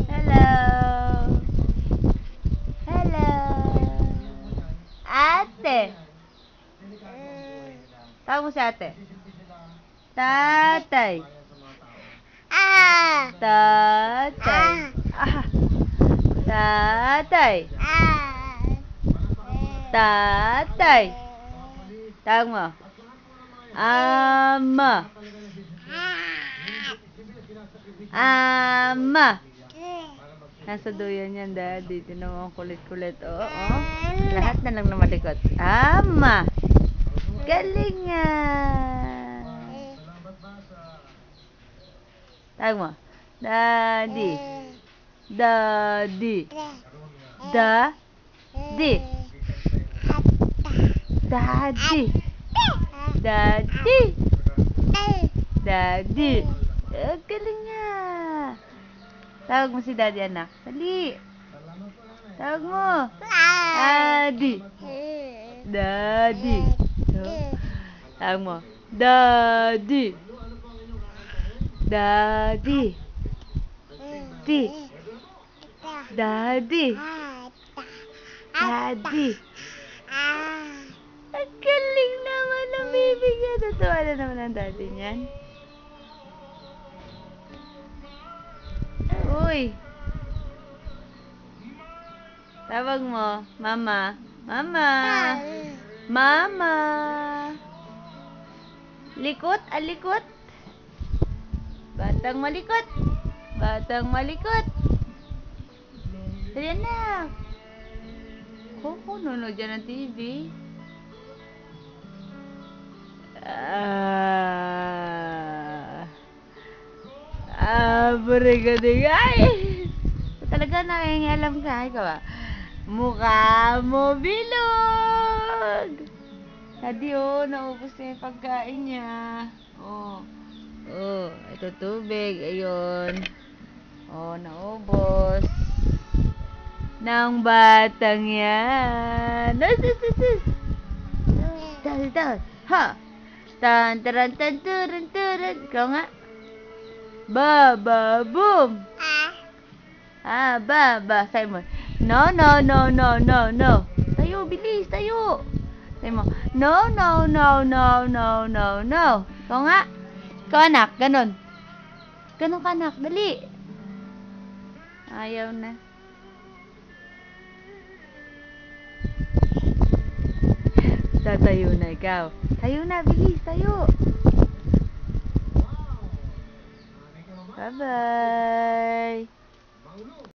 Hello. Hello. Ate. Tawag mo si ate. Tatay. Tatay. Tatay. Tatay. Tawag mo. Ama. Ama. Nasa duyan yan, daddy. Tinan mo ang kulit-kulit. Oo. Lahat na lang na malikot. Ama. Galing nga. Tawag mo. Daddy. Daddy. Daddy. Daddy. Daddy. Daddy. Galing nga. Tawag mo si daddy, anak. Dali. Tawag mo. Daddy. Daddy. Tawag mo. Daddy. Daddy. Daddy. Daddy. Daddy. Ang galing naman ng baby niya. Tatawa na naman ang daddy niyan. Uy. Tawag mo. Mama. Mama. Mama. Likot. Alikot. Batang malikot. Batang malikot. Dali na. Koko, nunod dyan ng TV. Burigadig. Ay! Talaga nangingialam ka. Ikaw ba? Mukha mo bilog! Daddy, oh, naubos na yung pagkain niya. Oh. Oh, ito tubig. Ayun. Oh, naubos. Ng batang yan. Dal. Ha! Tan, taran, tan, turan, turan. Ikaw nga. Ba, boom. Ba. Simon. No. Tayo, bilis, tayo. Simon. No. Ikaw nga. Ikaw, anak. Ganon ka, anak. Dali. Ayaw na. Tatayo na ikaw. Tayo na, bilis, tayo. Bye-bye.